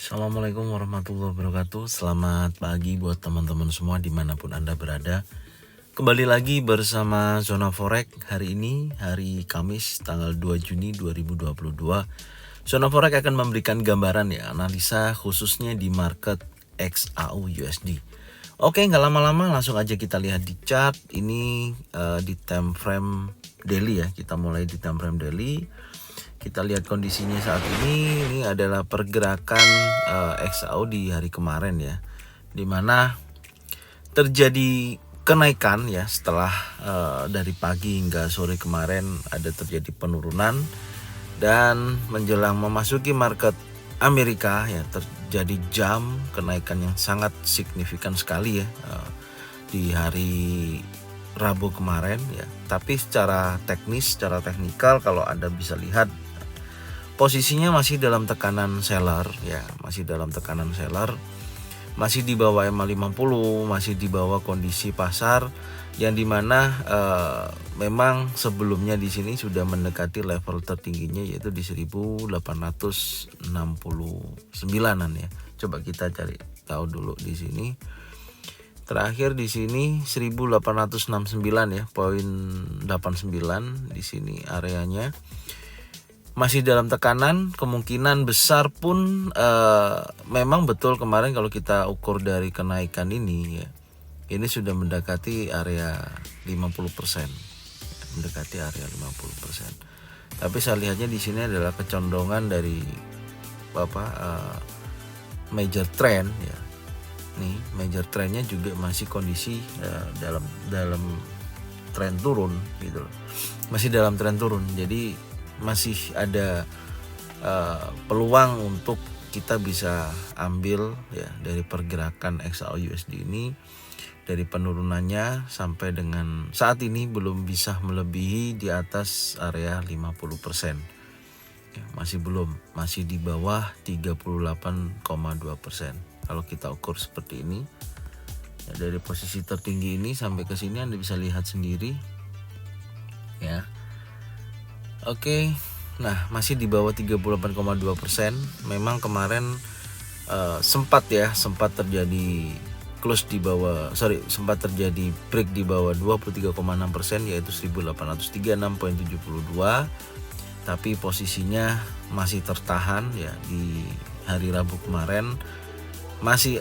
Assalamualaikum warahmatullahi wabarakatuh. Selamat pagi buat teman-teman semua dimanapun Anda berada. Kembali lagi bersama Zona Forex hari ini, hari Kamis tanggal 2 Juni 2022. Zona Forex akan memberikan gambaran analisa khususnya di market XAU USD. Oke, nggak lama-lama langsung aja kita lihat di chart. Ini di time frame daily ya. Kita mulai di time frame daily. Kita lihat kondisinya saat ini adalah pergerakan XAU di hari kemarin ya, dimana terjadi kenaikan ya setelah dari pagi hingga sore kemarin ada terjadi penurunan, dan menjelang memasuki market Amerika ya terjadi kenaikan yang sangat signifikan sekali ya di hari Rabu kemarin ya. Tapi secara teknis, secara teknikal kalau Anda bisa lihat posisinya masih dalam tekanan seller ya, masih dalam tekanan seller, masih di bawah MA50, masih di bawah kondisi pasar yang dimana memang sebelumnya di sini sudah mendekati level tertingginya yaitu di 1869-an ya. Coba kita cari tahu dulu di sini. Terakhir di sini 1869 ya, poin 89 di sini areanya. Masih dalam tekanan, kemungkinan besar pun memang betul kemarin kalau kita ukur dari kenaikan ini ya, ini sudah mendekati area 50%. Mendekati area 50%. Tapi saya lihatnya di sini adalah kecondongan dari major trend ya. Nih, major trendnya juga masih kondisi dalam tren turun gitu loh. Masih dalam tren turun. Jadi masih ada peluang untuk kita bisa ambil ya dari pergerakan XAU USD ini, dari penurunannya sampai dengan saat ini belum bisa melebihi di atas area 50%. Ya, masih di bawah 38,2%. Kalau kita ukur seperti ini ya, dari posisi tertinggi ini sampai ke sini Anda bisa lihat sendiri ya. Oke, nah masih di bawah 38,2%. Memang kemarin sempat terjadi sempat terjadi break di bawah 23,6%, yaitu 1836,72. Tapi posisinya masih tertahan ya di hari Rabu kemarin. Masih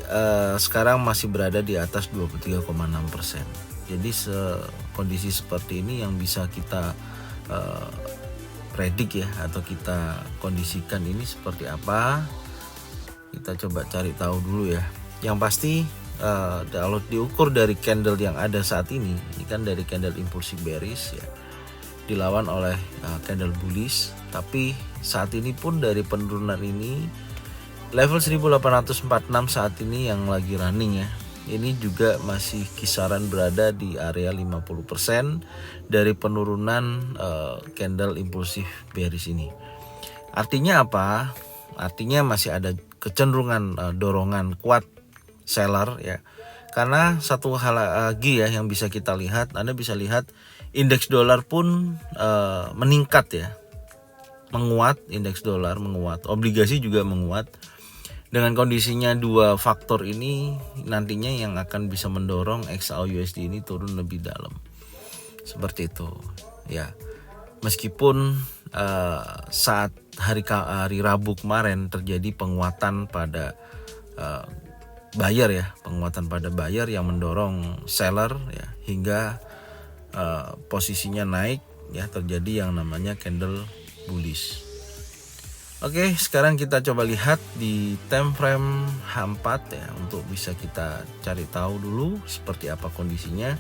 sekarang masih berada di atas 23,6%. Jadi kondisi seperti ini yang bisa kita predik ya, atau kita kondisikan ini seperti apa. Kita coba cari tahu dulu ya. Yang pasti kalau diukur dari candle yang ada saat ini kan dari candle impulsif bearish ya, dilawan oleh candle bullish. Tapi saat ini pun dari penurunan ini level 1846 saat ini yang lagi running ya, ini juga masih kisaran berada di area 50% dari penurunan candle impulsif bearish ini. Artinya apa? Artinya masih ada kecenderungan dorongan kuat seller ya. Karena satu hal lagi ya yang bisa kita lihat, Anda bisa lihat indeks dolar pun meningkat ya. Menguat, indeks dolar menguat, obligasi juga menguat. Dengan kondisinya dua faktor ini nantinya yang akan bisa mendorong XAU USD ini turun lebih dalam. Seperti itu ya. Meskipun saat hari Rabu kemarin terjadi penguatan pada buyer ya, penguatan pada buyer yang mendorong seller ya, hingga posisinya naik ya, terjadi yang namanya candle bullish. Oke, sekarang kita coba lihat di time frame H4 ya, untuk bisa kita cari tahu dulu seperti apa kondisinya.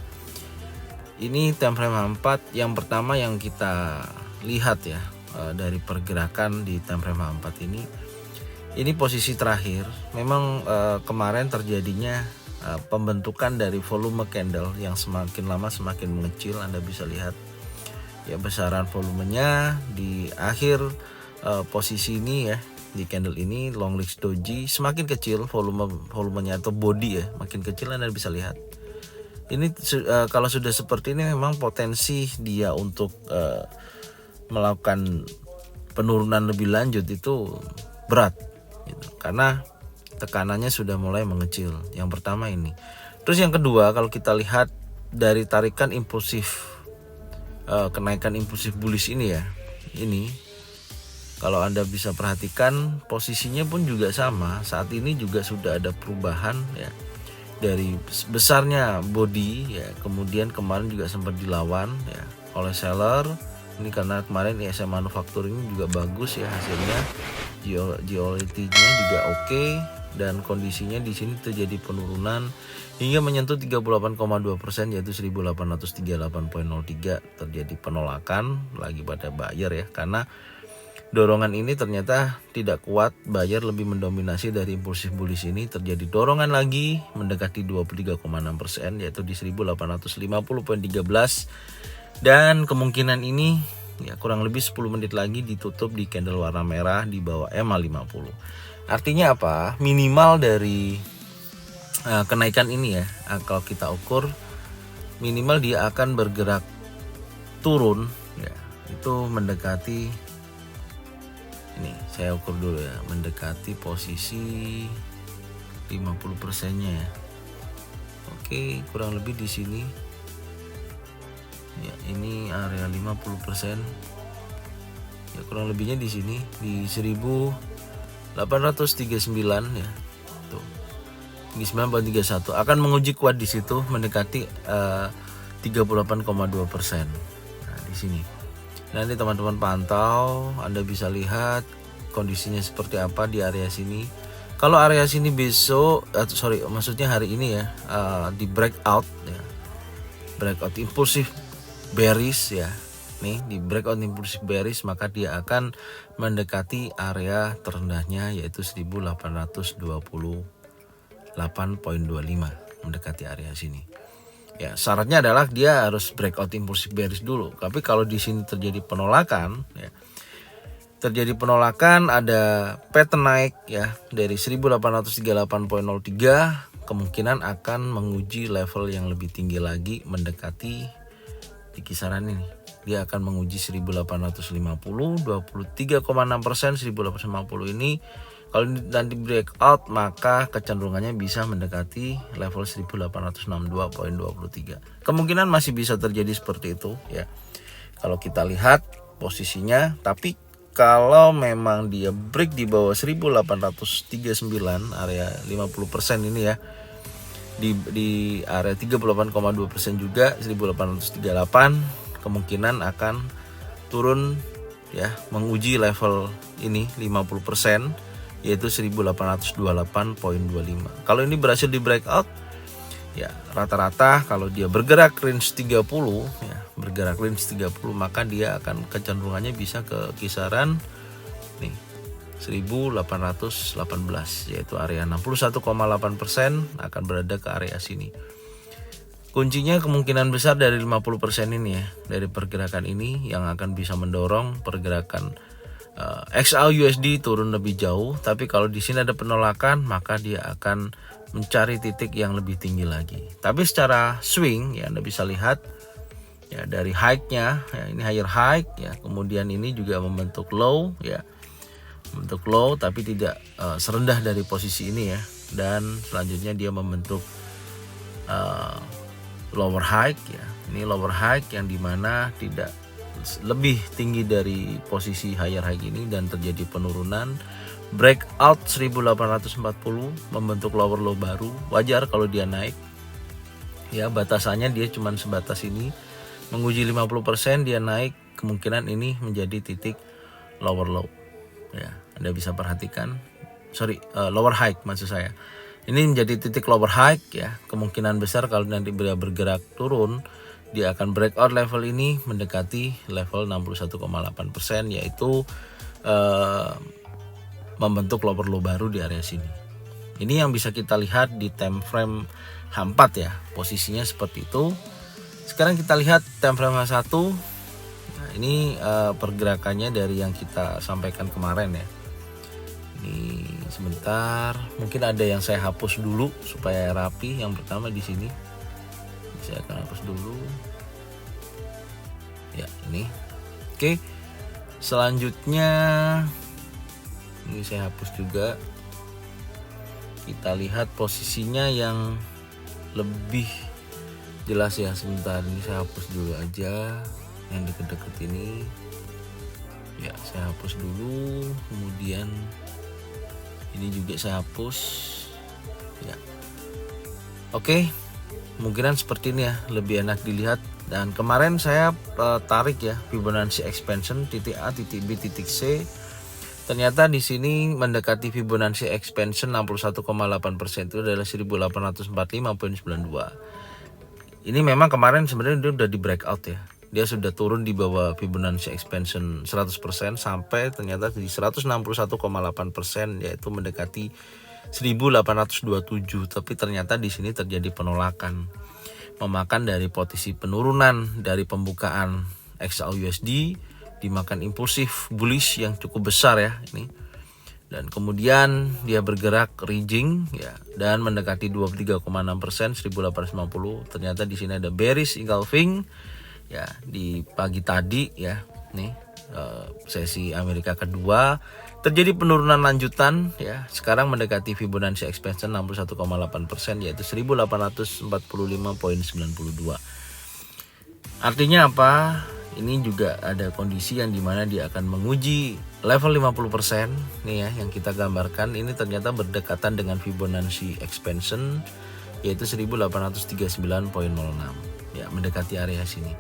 Ini time frame H4 yang pertama yang kita lihat ya, dari pergerakan di time frame H4 ini. Ini posisi terakhir. Memang kemarin terjadinya pembentukan dari volume candle yang semakin lama semakin mengecil. Anda bisa lihat ya, besaran volumenya di akhir posisi ini ya, di candle ini long legs doji semakin kecil, volumenya atau body ya makin kecil. Anda bisa lihat ini kalau sudah seperti ini memang potensi dia untuk melakukan penurunan lebih lanjut itu berat gitu. karena tekanannya sudah mulai mengecil. Yang pertama ini. Terus yang kedua, kalau kita lihat dari tarikan impulsif, kenaikan impulsif bullish ini ya, ini kalau Anda bisa perhatikan posisinya pun juga sama. Saat ini juga sudah ada perubahan ya, dari besarnya body ya, kemudian kemarin juga sempat dilawan ya oleh seller. Ini karena kemarin ISM Manufacturing juga bagus ya hasilnya, GOLT-nya juga oke, dan kondisinya di sini terjadi penurunan hingga menyentuh 38,2%, yaitu 1838,03. Terjadi penolakan lagi pada buyer ya, karena dorongan ini ternyata tidak kuat, buyer lebih mendominasi dari impulsif bullish ini. Terjadi dorongan lagi mendekati 23,6%, yaitu di 1850,13, dan kemungkinan ini ya kurang lebih 10 menit lagi ditutup di candle warna merah di bawah MA50. Artinya apa? Minimal dari kenaikan ini ya, kalau kita ukur minimal dia akan bergerak turun ya, itu mendekati, ini saya ukur dulu ya, mendekati posisi 50% nya ya. Oke, kurang lebih di sini ya, ini area 50% ya, kurang lebihnya di sini di 1839 ya, tuh 9,31 akan menguji kuat di situ mendekati 38,2%. Nah, di sini nanti teman-teman pantau, Anda bisa lihat kondisinya seperti apa di area sini. Kalau area sini besok, maksudnya hari ini ya, di breakout ya, breakout impulsif bearish ya, nih di breakout impulsif bearish, maka dia akan mendekati area terendahnya yaitu 1828,25, mendekati area sini. Ya, syaratnya adalah dia harus breakout impulsif bearish dulu. Tapi kalau di sini terjadi penolakan ya, terjadi penolakan, ada pattern naik ya dari 1838,03, kemungkinan akan menguji level yang lebih tinggi lagi mendekati di kisaran ini. Dia akan menguji 1850, 23,6%, 1850 ini. Kalau nanti breakout, maka kecenderungannya bisa mendekati level 1862,23. Kemungkinan masih bisa terjadi seperti itu ya, kalau kita lihat posisinya. Tapi kalau memang dia break di bawah 1839, area 50% ini ya, di area 38,2% juga 1838, kemungkinan akan turun ya, menguji level ini 50%, yaitu 1828,25. Kalau ini berhasil di breakout ya, rata-rata kalau dia bergerak range 30 ya, bergerak range 30, maka dia akan kecenderungannya bisa ke kisaran nih 1818, yaitu area 61,8%, akan berada ke area sini. Kuncinya kemungkinan besar dari 50% ini ya, dari pergerakan ini yang akan bisa mendorong pergerakan XAUUSD turun lebih jauh. Tapi kalau di sini ada penolakan, maka dia akan mencari titik yang lebih tinggi lagi. Tapi secara swing ya, Anda bisa lihat ya, dari high-nya ya, ini higher high ya, kemudian ini juga membentuk low ya, membentuk low tapi tidak serendah dari posisi ini ya, dan selanjutnya dia membentuk lower high ya. Ini lower high yang dimana tidak lebih tinggi dari posisi higher high ini, dan terjadi penurunan breakout 1840, membentuk lower low baru. Wajar kalau dia naik ya, batasannya dia cuma sebatas ini, menguji 50%, dia naik, kemungkinan ini menjadi titik lower low ya. Anda bisa perhatikan, lower high maksud saya, ini menjadi titik lower high ya. Kemungkinan besar kalau nanti dia bergerak turun, dia akan breakout level ini mendekati level 61,8%, yaitu membentuk lower low baru di area sini. Ini yang bisa kita lihat di time frame H4 ya, posisinya seperti itu. Sekarang kita lihat time frame H1. Nah, ini pergerakannya dari yang kita sampaikan kemarin ya. Ini sebentar, mungkin ada yang saya hapus dulu supaya rapi. Yang pertama di sini saya akan hapus dulu ya, ini oke. Selanjutnya ini saya hapus juga kita lihat posisinya yang lebih jelas ya. Sebentar, ini saya hapus dulu aja yang deket-deket ini ya, saya hapus dulu. Kemudian ini juga saya hapus ya. Oke, kemungkinan seperti ini ya, lebih enak dilihat. Dan kemarin saya tarik ya Fibonacci expansion titik A, titik B, titik C. Ternyata di sini mendekati Fibonacci expansion 61,8% itu adalah 1845,92. Ini memang kemarin sebenarnya dia udah di breakout ya. Dia sudah turun di bawah Fibonacci expansion 100% sampai ternyata di 161,8%, yaitu mendekati 1827. Tapi ternyata di sini terjadi penolakan, memakan dari posisi penurunan dari pembukaan XAUUSD, dimakan impulsif bullish yang cukup besar ya ini. Dan kemudian dia bergerak raging ya, dan mendekati 23,6%, 1850. Ternyata di sini ada bearish engulfing ya di pagi tadi ya. Nih sesi Amerika kedua terjadi penurunan lanjutan ya. Sekarang mendekati Fibonacci expansion 61,8%, yaitu 1845,92. Artinya apa? Ini juga ada kondisi yang dimana dia akan menguji level 50% nih ya, yang kita gambarkan ini ternyata berdekatan dengan Fibonacci expansion, yaitu 1839,06 ya, mendekati area sini.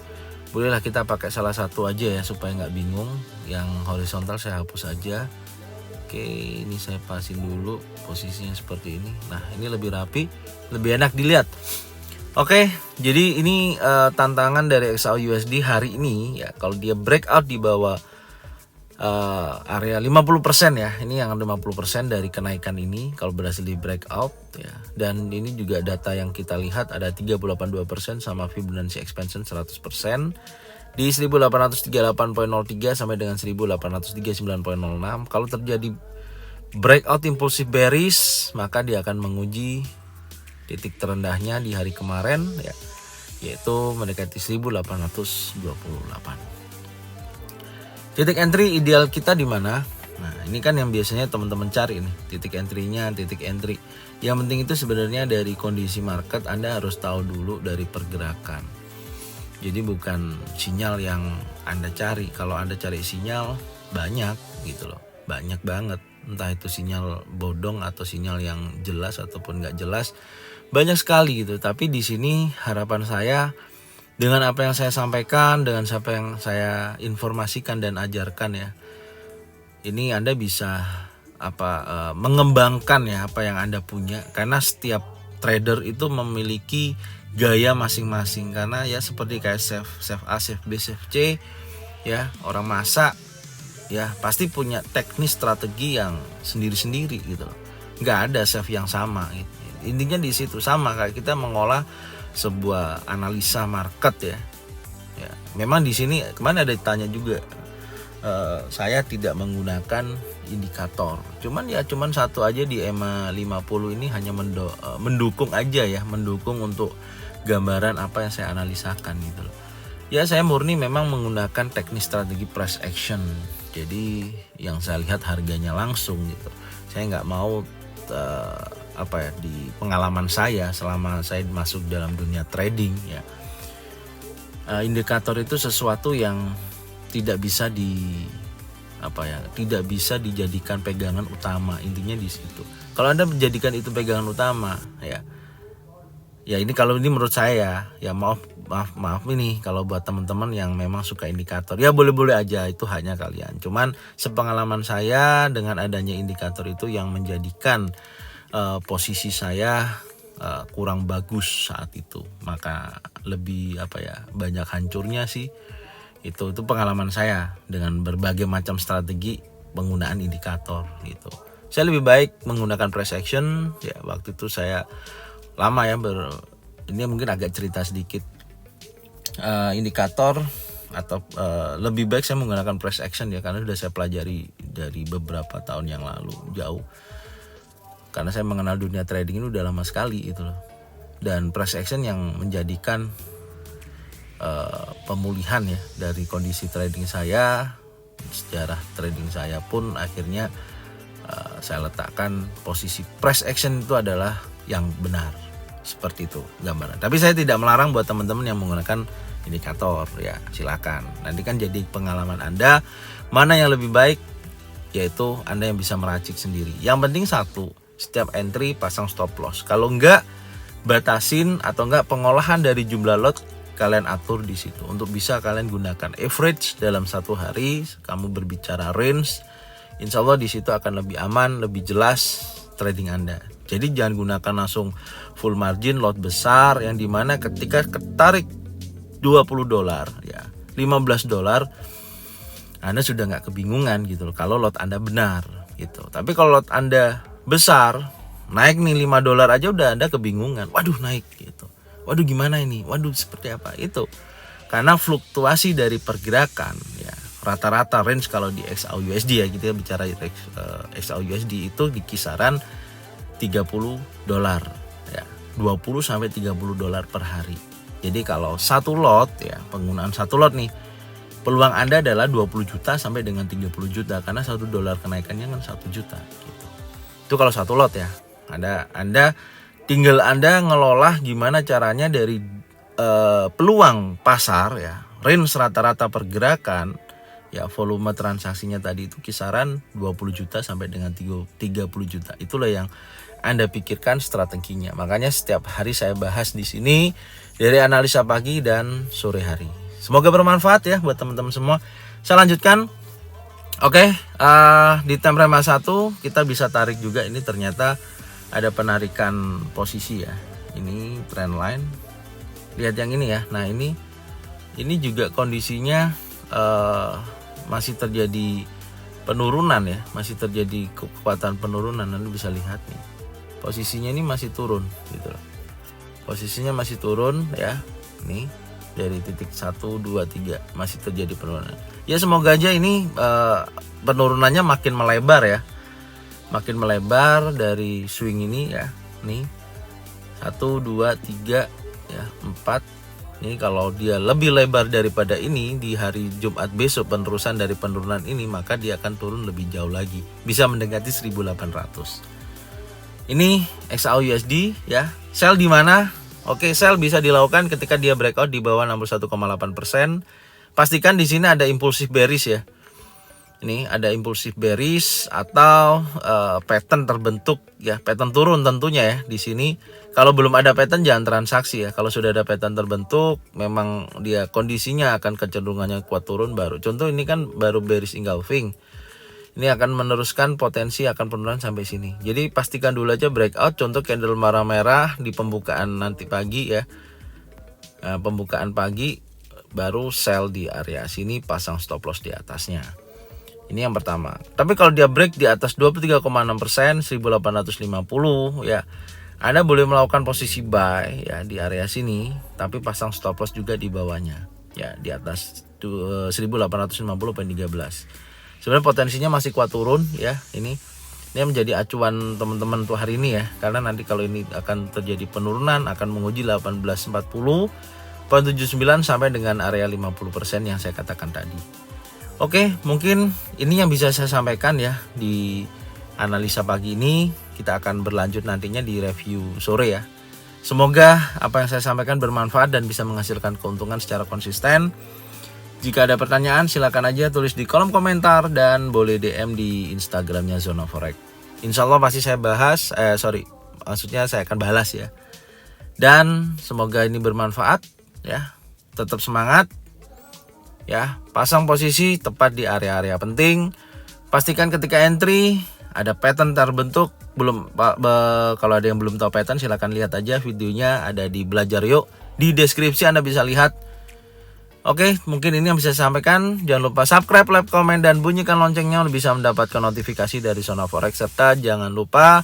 Bolehlah kita pakai salah satu aja ya supaya nggak bingung. Yang horizontal saya hapus aja. Oke, ini saya pasin dulu posisinya seperti ini. Nah, ini lebih rapi, lebih enak dilihat. Oke, jadi ini tantangan dari XAUUSD hari ini ya. Kalau dia breakout di bawah area 50% ya, ini yang 50% dari kenaikan ini kalau berhasil di breakout ya. Dan ini juga data yang kita lihat ada 382% sama Fibonacci expansion 100% di 1838,03 sampai dengan 1839,06. Kalau terjadi breakout impulsif bearish, maka dia akan menguji titik terendahnya di hari kemarin ya, yaitu mendekati 1828. Titik entry ideal kita di mana? Nah, ini kan yang biasanya teman-teman cari nih, titik entry-nya, titik entry. Yang penting itu sebenarnya dari kondisi market Anda harus tahu dulu dari pergerakan. Jadi bukan sinyal yang Anda cari. Kalau Anda cari sinyal banyak gitu loh, banyak banget. Entah itu sinyal bodong atau sinyal yang jelas ataupun nggak jelas, banyak sekali gitu. Tapi di sini harapan saya dengan apa yang saya sampaikan, dengan apa yang saya informasikan dan ajarkan ya, ini Anda bisa mengembangkan ya apa yang Anda punya, karena setiap trader itu memiliki gaya masing-masing. Karena ya seperti kayak save A, save B, save C ya, orang masak ya pasti punya teknis strategi yang sendiri-sendiri gitu loh. Nggak ada save yang sama gitu. Intinya di situ sama kayak kita mengolah sebuah analisa market ya. Ya, memang di sini kemarin ada ditanya juga, saya tidak menggunakan indikator. Cuman satu aja di EMA 50 ini hanya mendukung aja ya, mendukung untuk gambaran apa yang saya analisakan gitu loh. Ya saya murni memang menggunakan teknik strategi price action. Jadi yang saya lihat harganya langsung gitu. Saya nggak mau di pengalaman saya selama saya masuk dalam dunia trading ya, indikator itu sesuatu yang tidak bisa tidak bisa dijadikan pegangan utama. Intinya di situ. Kalau Anda menjadikan itu pegangan utama ya ini kalau ini menurut saya ya maaf ini kalau buat teman-teman yang memang suka indikator ya boleh-boleh aja, itu hanya kalian. Cuman sepengalaman saya dengan adanya indikator itu yang menjadikan posisi saya kurang bagus saat itu, maka lebih banyak hancurnya sih. Itu pengalaman saya dengan berbagai macam strategi penggunaan indikator gitu. Saya lebih baik menggunakan price action ya. Waktu itu saya lama ya ini mungkin agak cerita sedikit indikator atau lebih baik saya menggunakan price action ya, karena sudah saya pelajari dari beberapa tahun yang lalu jauh. Karena saya mengenal dunia trading ini udah lama sekali gitu loh. Dan price action yang menjadikan pemulihan ya dari kondisi trading saya, sejarah trading saya pun akhirnya saya letakkan posisi price action itu adalah yang benar. Seperti itu gambaran. Tapi saya tidak melarang buat teman-teman yang menggunakan indikator, ya silakan. Nanti kan jadi pengalaman Anda mana yang lebih baik, yaitu Anda yang bisa meracik sendiri. Yang penting satu, setiap entry pasang stop loss. Kalau enggak, batasin atau enggak pengolahan dari jumlah lot kalian atur di situ untuk bisa kalian gunakan average dalam satu hari. Kamu berbicara range, insya Allah di situ akan lebih aman, lebih jelas trading Anda. Jadi jangan gunakan langsung full margin lot besar yang dimana ketika ketarik $20 ya, $15 Anda sudah nggak kebingungan gitu loh kalau lot Anda benar gitu. Tapi kalau lot Anda besar, naik nih $5 aja udah Anda kebingungan. Waduh naik gitu. Waduh gimana ini? Waduh seperti apa? Itu karena fluktuasi dari pergerakan ya. Rata-rata range kalau di XAUUSD ya, kita bicara XAUUSD itu di kisaran $30 ya. $20 sampai $30 per hari. Jadi kalau satu lot ya, penggunaan satu lot nih, peluang Anda adalah 20 juta sampai dengan 30 juta karena $1 kenaikannya kan 1 juta gitu. Itu kalau satu lot ya. Anda tinggal Anda ngelola gimana caranya dari peluang pasar ya, range rata-rata pergerakan ya, volume transaksinya tadi itu kisaran 20 juta sampai dengan 30 juta. Itulah yang Anda pikirkan strateginya. Makanya setiap hari saya bahas di sini dari analisa pagi dan sore hari. Semoga bermanfaat ya buat teman-teman semua. Saya lanjutkan. Oke, di time frame 1 kita bisa tarik juga, ini ternyata ada penarikan posisi ya. Ini trend line. Lihat yang ini ya. Nah, ini juga kondisinya masih terjadi penurunan ya, masih terjadi kekuatan penurunan. Anda bisa lihat nih. Posisinya ini masih turun gitu loh. Posisinya masih turun ya. Nih dari titik 1 2 3 masih terjadi penurunan. Ya semoga aja ini penurunannya makin melebar ya. Makin melebar dari swing ini ya. Nih 1 2 3 ya 4. Ini kalau dia lebih lebar daripada ini di hari Jumat besok penerusan dari penurunan ini, maka dia akan turun lebih jauh lagi. Bisa mendekati 1800. Ini XAUUSD ya. Sell di mana? Oke, sell bisa dilakukan ketika dia breakout di bawah 61,8%. Pastikan di sini ada impulsif bearish ya. Ini ada impulsif bearish atau pattern terbentuk ya, pattern turun tentunya ya di sini. Kalau belum ada pattern jangan transaksi ya. Kalau sudah ada pattern terbentuk, memang dia kondisinya akan kecenderungannya kuat turun baru. Contoh ini kan baru bearish engulfing. Ini akan meneruskan potensi akan penurunan sampai sini. Jadi pastikan dulu aja breakout. Contoh candle merah-merah di pembukaan nanti pagi ya. Pembukaan pagi baru sell di area sini, pasang stop loss di atasnya. Ini yang pertama. Tapi kalau dia break di atas 23,6%, 1850 ya, Anda boleh melakukan posisi buy ya di area sini, tapi pasang stop loss juga di bawahnya ya, di atas 1850.13. Sebenarnya potensinya masih kuat turun ya. Ini menjadi acuan teman-teman untuk hari ini ya, karena nanti kalau ini akan terjadi penurunan akan menguji 1840.79 sampai dengan area 50% yang saya katakan tadi. Oke, mungkin ini yang bisa saya sampaikan ya di analisa pagi ini. Kita akan berlanjut nantinya di review sore ya. Semoga apa yang saya sampaikan bermanfaat dan bisa menghasilkan keuntungan secara konsisten. Jika ada pertanyaan silakan aja tulis di kolom komentar dan boleh DM di Instagramnya Zona Forex. Insya Allah pasti saya bahas, maksudnya saya akan balas ya. Dan semoga ini bermanfaat ya. Tetap semangat ya. Pasang posisi tepat di area-area penting. Pastikan ketika entry ada pattern terbentuk. Kalau ada yang belum tahu pattern silakan lihat aja videonya, ada di Belajar Yuk. Di deskripsi Anda bisa lihat. Oke, mungkin ini yang bisa saya sampaikan. Jangan lupa subscribe, like, komen, dan bunyikan loncengnya untuk bisa mendapatkan notifikasi dari Zona Forex. Serta jangan lupa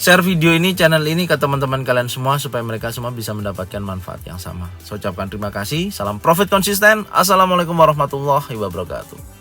share video ini, channel ini ke teman-teman kalian semua supaya mereka semua bisa mendapatkan manfaat yang sama. Saya ucapkan terima kasih. Salam profit konsisten. Assalamualaikum warahmatullahi wabarakatuh.